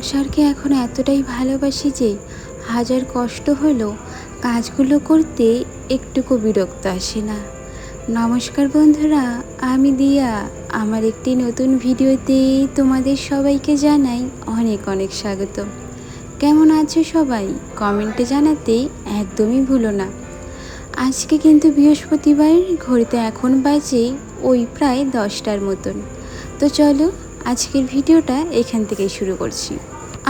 সংসারকে এখন এতটাই ভালোবাসি যে হাজার কষ্ট হলেও কাজগুলো করতে একটুকু বিরক্ত আসে না। নমস্কার বন্ধুরা, আমি দিয়া। আমার একটি নতুন ভিডিওতে তোমাদের সবাইকে জানাই অনেক অনেক স্বাগত। কেমন আছো সবাই? কমেন্টে জানাতে একদমই ভুলো না। আজকে কিন্তু বৃহস্পতিবার, ঘড়িতে এখন বাজে ওই প্রায় 10টার মতন। তো চলো আজকের ভিডিওটা এখান থেকে শুরু করছি।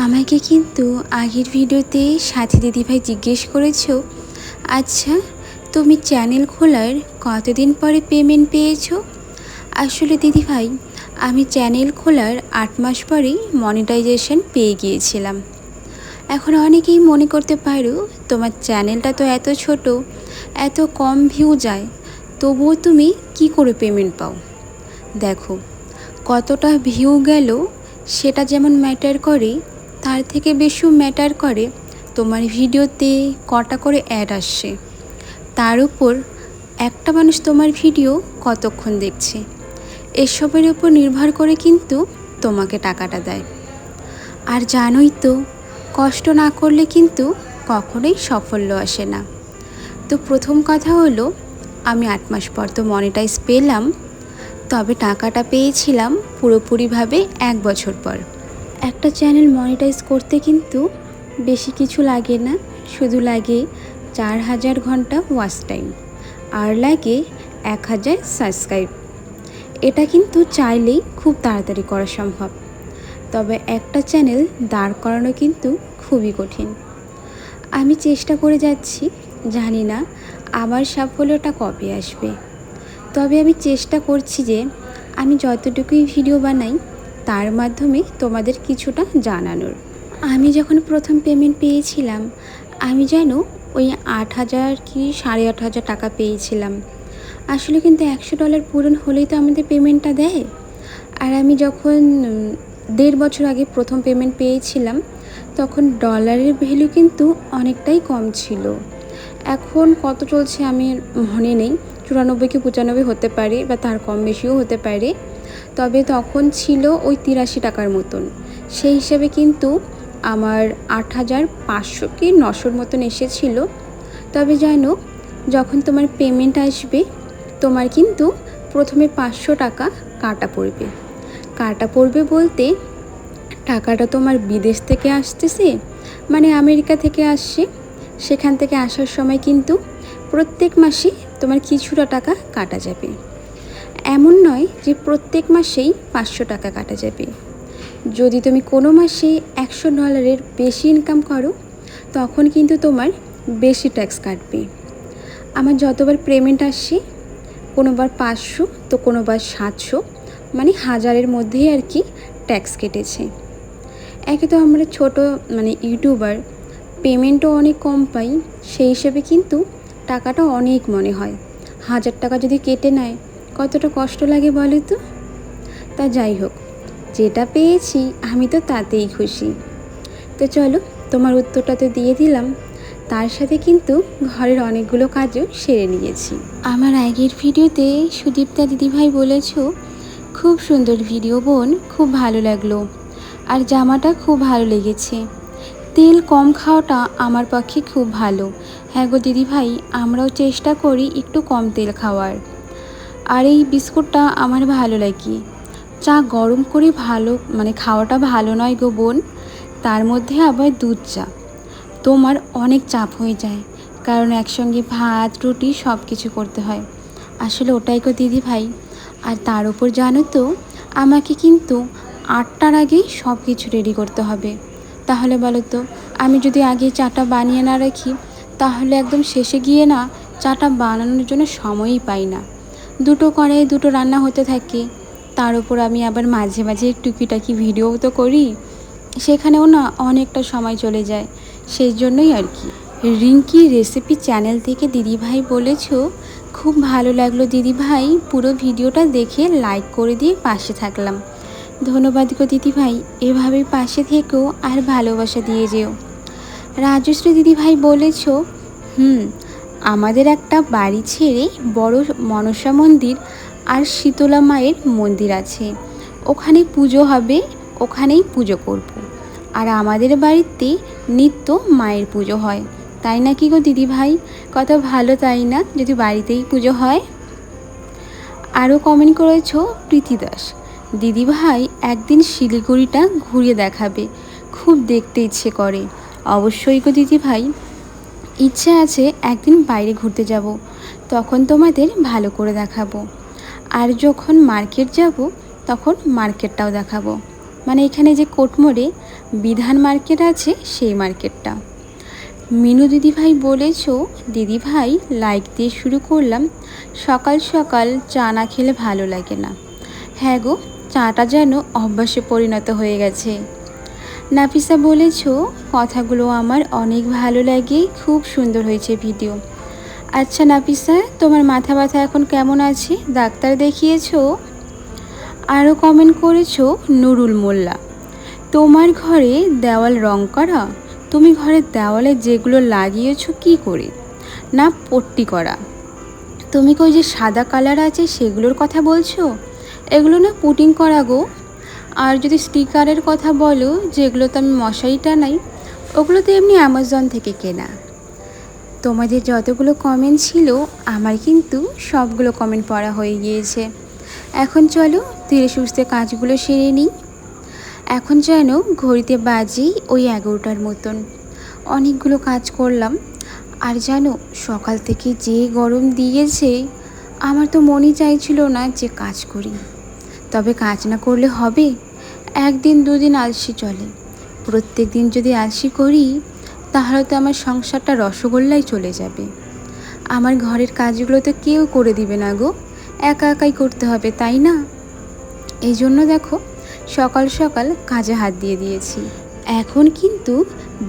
আমাকে কিন্তু আগের ভিডিওতে সাথী দিদিভাই জিজ্ঞেস করেছো, আচ্ছা তুমি চ্যানেল খোলার কতদিন পরে পেমেন্ট পেয়েছো? আসলে দিদিভাই, আমি চ্যানেল খোলার 8 মাস পরেই মনিটাইজেশন পেয়ে গিয়েছিলাম। এখন অনেকেই মনে করতে পারো তোমার চ্যানেলটা তো এত ছোট, এত কম ভিউ যায়, তবুও তুমি কি করে পেমেন্ট পাও? দেখো, কতটা ভিউ গেল সেটা যেমন ম্যাটার করে, তার থেকে বেশি ম্যাটার করে তোমার ভিডিওতে কটা করে অ্যাড আসছে, তার উপর একটা মানুষ তোমার ভিডিও কতক্ষণ দেখছে, এসবের উপর নির্ভর করে কিন্তু তোমাকে টাকাটা দেয়। আর জানোই তো, কষ্ট না করলে কিন্তু কখনোই সাফল্য আসে না। তো প্রথম কথা হলো, আমি 8 মাস পর তো মনিটাইজ পেলাম, তবে টাকাটা পেয়েছিলাম পুরোপুরিভাবে 1 বছর পর। একটা চ্যানেল মনিটাইজ করতে কিন্তু বেশি কিছু লাগে না, শুধু লাগে 4000 ঘন্টা ওয়াচ টাইম আর লাগে 1000 সাবস্ক্রাইব। এটা কিন্তু চাইলেই খুব তাড়াতাড়ি করা সম্ভব, তবে একটা চ্যানেল দাঁড় করানো কিন্তু খুবই কঠিন। আমি চেষ্টা করে যাচ্ছি, জানি না আমার সাফল্যটা কবে আসবে, তবে আমি চেষ্টা করছি যে আমি যতটুকুই ভিডিও বানাই তার মাধ্যমে তোমাদের কিছুটা জানানোর। আমি যখন প্রথম পেমেন্ট পেয়েছিলাম, আমি যেন ওই 8000 কি 8500 টাকা পেয়েছিলাম। আসলে কিন্তু $100 পূরণ হলেই তো আমাদের পেমেন্টটা দেয়। আর আমি যখন 1.5 বছর আগে প্রথম পেমেন্ট পেয়েছিলাম, তখন ডলারের ভ্যালু কিন্তু অনেকটাই কম ছিল। এখন কত চলছে আমি মনে নেই, 94 কি 95 হতে পারে, বা তার কম বেশিও হতে পারে। তবে তখন ছিল ওই 83 টাকার মতন। সেই হিসেবে কিন্তু আমার 8500 কি 900 মতন এসেছিল। তবে জানো, যখন তোমার পেমেন্ট আসবে, তোমার কিন্তু প্রথমে 500 টাকা কাটা পড়বে। কাটা পড়বে বলতে, টাকাটা তোমার বিদেশ থেকে আসতেছে, মানে আমেরিকা থেকে আসছে। সেখান থেকে আসার সময় কিন্তু প্রত্যেক মাসে তোমার কিছুটা টাকা কাটা যাবে। এমন নয় যে প্রত্যেক মাসেই 500 টাকা কাটা যাবে। যদি তুমি কোনো মাসে $100 বেশি ইনকাম করো, তখন কিন্তু তোমার বেশি ট্যাক্স কাটবে। আমার যতবার পেমেন্ট আসছে, কোনোবার 500 তো কোনোবার 700, মানে 1000-এর মধ্যেই আর কি ট্যাক্স কেটেছে। একে তো আমরা ছোট ইউটিউবার, পেমেন্টও অনেক কম পাই, সেই হিসেবে কিন্তু টাকাটা অনেক মনে হয়। 1000 টাকা যদি কেটে নেয়, কতটা কষ্ট লাগে বলো তো? তা যাই হোক, যেটা পেয়েছি আমি তো তাতেই খুশি। তো চলো, তোমার উত্তরটা তো দিয়ে দিলাম, তার সাথে কিন্তু ঘরের অনেকগুলো কাজও সেরে নিয়েছি। আমার আগের ভিডিওতে সুদীপ্তা দিদিভাই বলেছো, খুব সুন্দর ভিডিও বোন, খুব ভালো লাগলো, আর জামাটা খুব ভালো লেগেছে। তেল কম খাওয়াটা আমার পক্ষে খুব ভালো। হ্যাঁ গো দিদিভাই, আমরাও চেষ্টা করি একটু কম তেল খাওয়ার। আর এই বিস্কুটটা আমার ভালো লাগে। চা গরম করে খাওয়াটা ভালো নয় গো বোন, তার মধ্যে আবার দুধ চা। তোমার অনেক চাপ হয়ে যায়, কারণ একসঙ্গে ভাত রুটি সব কিছু করতে হয়। আসলে ওটাই গো দিদিভাই। আর তার উপর জানো তো, আমাকে কিন্তু 8টার আগেই সব কিছু রেডি করতে হবে। তাহলে বলো তো, আমি যদি আগে চাটা বানিয়ে না রাখি, তাহলে একদম শেষে গিয়ে না চাটা বানানোর জন্য সময়ই পাই না। দুটো কড়াইয়ে দুটো রান্না হতে থাকে। তার উপর আমি আবার মাঝে মাঝে টুকিটাকি ভিডিও তো করি, সেখানেও না অনেকটা সময় চলে যায়। সেই জন্যই আর কি। রিঙ্কি রেসিপি চ্যানেল থেকে দিদিভাই বলেছো, খুব ভালো লাগলো দিদিভাই, পুরো ভিডিওটা দেখে লাইক করে দিয়ে পাশে থাকলাম। ধন্যবাদ গো দিদিভাই, এভাবেই পাশে থেকেও আর ভালোবাসা দিয়ে যেও। রাজশ্রী দিদিভাই বলেছো, আমাদের একটা বাড়ি ছেড়ে বড় মনসা মন্দির আর শীতলা মায়ের মন্দির আছে, ওখানে পুজো হবে, ওখানেই পুজো করব। আর আমাদের বাড়িতে নিত্য মায়ের পুজো হয়, তাই না কি গো দিদি ভাই? কত ভালো তাই না, যদি বাড়িতেই পুজো হয়। আরও কমেন্ট করেছো প্রীতি দাস, দিদি ভাই একদিন শিলিগুড়িটা ঘুরিয়ে দেখাবে, খুব দেখতে ইচ্ছে করে। অবশ্যই গো দিদি ভাই, ইচ্ছে আছে একদিন বাইরে ঘুরতে যাব, তখন তোমাদের ভালো করে দেখাবো। আর যখন মার্কেট যাব তখন মার্কেটটাও দেখাবো, মানে এখানে যে কোটমোড়ে বিধান মার্কেট আছে সেই মার্কেটটা। মিনু দিদিভাই বলেছ, দিদিভাই লাইক দিয়ে শুরু করলাম, সকাল সকাল চা না খেলে ভালো লাগে না। হ্যাঁ গো, চাটা যেন অভ্যাসে পরিণত হয়ে গেছে। নাফিসা বলেছ, কথাগুলো আমার অনেক ভালো লাগে, খুব সুন্দর হয়েছে ভিডিও। আচ্ছা নাফিসা, তোমার মাথা ব্যথা এখন কেমন আছে, ডাক্তার দেখিয়েছো? আরও কমেন্ট করেছো নুরুল মোল্লা, তোমার ঘরে দেওয়াল রং করা? তুমি ঘরের দেওয়ালে যেগুলো লাগিয়েছো কি করে? না পট্টি করা? তুমি কই যে সাদা কালার আছে সেগুলোর কথা বলছো? এগুলো না পুটিং করা গো। আর যদি স্টিকারের কথা বলো, যেগুলোতে আমি মশারি টানাই, ওগুলো তো এমনি অ্যামাজন থেকে কেনা। তোমাদের যতগুলো কমেন্ট ছিল আমার কিন্তু সবগুলো কমেন্ট পড়া হয়ে গিয়েছে। এখন চলো ধীরে সুস্থে কাজগুলো সেরে নিই। এখন যেন ঘড়িতে বাজে ওই 11টার মতন। অনেকগুলো কাজ করলাম, আর জানো সকাল থেকে যে গরম দিয়েছে, আমার তো মনই চাইছিল না যে কাজ করি। তবে কাজ না করলে হবে? একদিন দুদিন আলসি চলে, প্রত্যেক দিন যদি আলসি করি তাহলে তো আমার সংসারটা রসগোল্লায় চলে যাবে। আমার ঘরের কাজগুলো তো কেউ করে দিবে না গো, একা একাই করতে হবে, তাই না? এই জন্য দেখো সকাল সকাল কাজে হাত দিয়ে দিয়েছি। এখন কিন্তু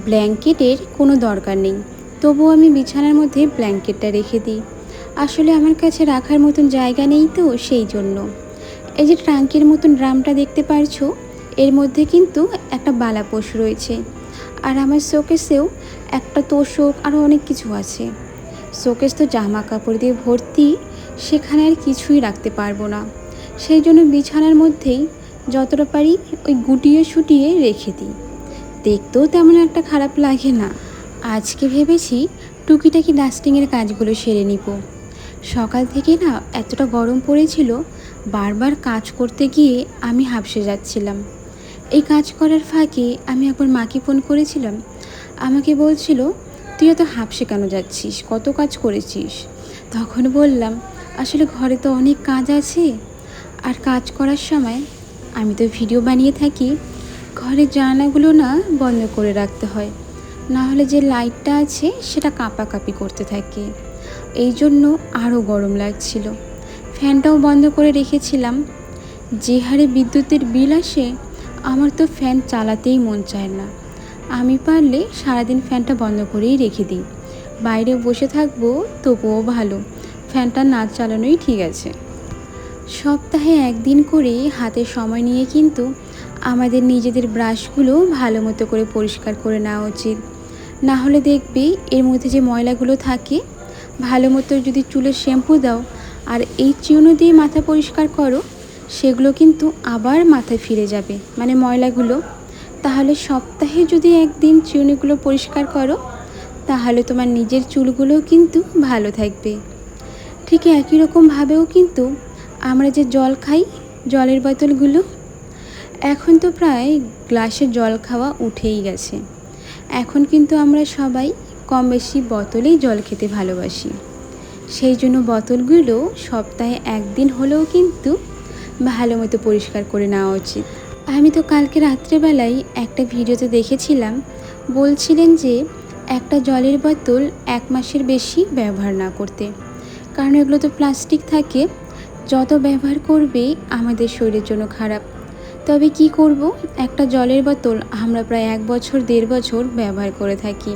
ব্ল্যাঙ্কেটের কোনো দরকার নেই, তবুও আমি বিছানার মধ্যে ব্ল্যাঙ্কেটটা রেখে দিই। আসলে আমার কাছে রাখার মতন জায়গা নেই তো, সেই জন্য। এই যে ট্রাঙ্কের মতন ড্রামটা দেখতে পারছো, এর মধ্যে কিন্তু একটা বালাপোষ রয়েছে। আর আমার শোকেসেও একটা তোষক আরও অনেক কিছু আছে। শোকেস তো জামা কাপড় দিয়ে ভর্তি, সেখানে আর কিছুই রাখতে পারবো না। সেই জন্য বিছানার মধ্যেই যতটা পারি ওই গুটিয়ে শুটিয়ে রেখে দিই, দেখতেও তেমন একটা খারাপ লাগে না। আজকে ভেবেছি টুকিটাকি ডাস্টিংয়ের কাজগুলো সেরে নিব। সকাল থেকে না এতটা গরম পড়েছিল, বারবার কাজ করতে গিয়ে আমি হাঁপসে যাচ্ছিলাম। এই কাজ করার ফাঁকে আমি একবার মাকে ফোন করেছিলাম, আমাকে বলছিল, তুই এত হাঁপসে কেন যাচ্ছিস, কত কাজ করেছিস? তখন বললাম, আসলে ঘরে তো অনেক কাজ আছে, আর কাজ করার সময় আমি তো ভিডিও বানিয়ে থাকি, ঘরের জানালাগুলো না বন্ধ করে রাখতে হয়, না হলে যে লাইটটা আছে সেটা কাঁপাকাঁপি করতে থাকে। এই জন্য আরও গরম লাগছিল। ফ্যানটাও বন্ধ করে রেখেছিলাম। যে হারে বিদ্যুতের বিল আসে, আমার তো ফ্যান চালাতেই মন চায় না। আমি পারলে সারাদিন ফ্যানটা বন্ধ করেই রেখে দিই, বাইরে বসে থাকবো তবুও ভালো, ফ্যানটা না চালানোই ঠিক আছে। সপ্তাহে একদিন করে হাতে সময় নিয়ে কিন্তু আমাদের নিজেদের ব্রাশগুলো ভালো মতো করে পরিষ্কার করে নেওয়া উচিত। না হলে দেখবে এর মধ্যে যে ময়লাগুলো থাকে, ভালো মতো যদি চুলে শ্যাম্পু দাও আর এই চিউনো দিয়ে মাথা পরিষ্কার করো, সেগুলো কিন্তু আবার মাথায় ফিরে যাবে, মানে ময়লাগুলো। তাহলে সপ্তাহে যদি একদিন চিউনিগুলো পরিষ্কার করো, তাহলে তোমার নিজের চুলগুলোও কিন্তু ভালো থাকবে। ঠিক একই রকমভাবেও কিন্তু আমরা যে জল খাই, জলের বোতলগুলো, এখন তো প্রায় গ্লাসে জল খাওয়া উঠেই গেছে। এখন কিন্তু আমরা সবাই কম বেশি বোতলেই জল খেতে ভালোবাসি। সেই জন্য বোতলগুলো সপ্তাহে একদিন হলেও কিন্তু ভালো মতো পরিষ্কার করে নেওয়া উচিত। আমি তো কালকে রাত্রেবেলায় একটা ভিডিওতে দেখেছিলাম, বলছিলেন যে একটা জলের বোতল 1 মাসের বেশি ব্যবহার না করতে, কারণ এগুলো তো প্লাস্টিক থাকে, যত ব্যবহার করবে আমাদের শরীরের জন্য খারাপ। তবে কি করব, একটা জলের বোতল আমরা প্রায় 1 বছর 1.5 বছর ব্যবহার করে থাকি।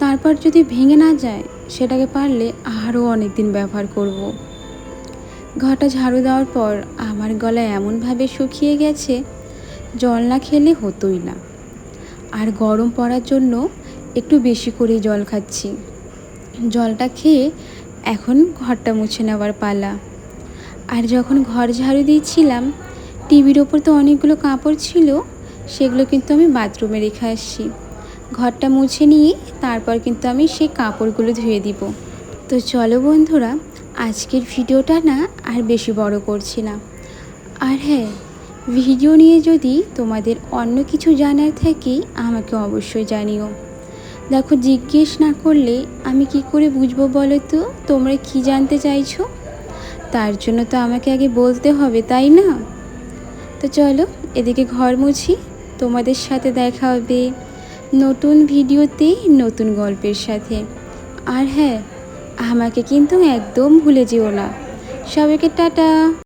তারপর যদি ভেঙে না যায়, সেটাকে পারলে আরও অনেক দিন ব্যবহার করব। ঘরটা ঝাড়ু দেওয়ার পর আমার গলা এমনভাবে শুকিয়ে গেছে, জল না খেলে হতোই না। আর গরম পড়ার জন্য একটু বেশি করেই জল খাচ্ছি। জলটা খেয়ে এখন ঘরটা মুছে নেওয়ার পালা। আর যখন ঘর ঝাড়ু দিচ্ছিলাম, টিভির ওপর তো অনেকগুলো কাপড় ছিল, সেগুলো কিন্তু আমি বাথরুমে রেখে আসছি। ঘরটা মুছে নিয়ে তারপর কিন্তু আমি সেই কাপড়গুলো ধুয়ে দিব। তো চলো বন্ধুরা, আজকের ভিডিওটা না আর বেশি বড় করছি না। আর হ্যাঁ, ভিডিও নিয়ে যদি তোমাদের অন্য কিছু জানার থাকে আমাকে অবশ্যই জানিও। দেখো, জিজ্ঞেস না করলে আমি কি করে বুঝবো বলো তো তোমরা কি জানতে চাইছো? তার জন্য তো আমাকে আগে বলতে হবে, তাই না? তো চলো এদিকে ঘর মুছি, তোমাদের সাথে দেখা হবে নতুন ভিডিওতে নতুন গল্পের সাথে। আর হ্যাঁ, আমাকে কিন্তু একদম ভুলে যেও না। সবাইকে টাটা।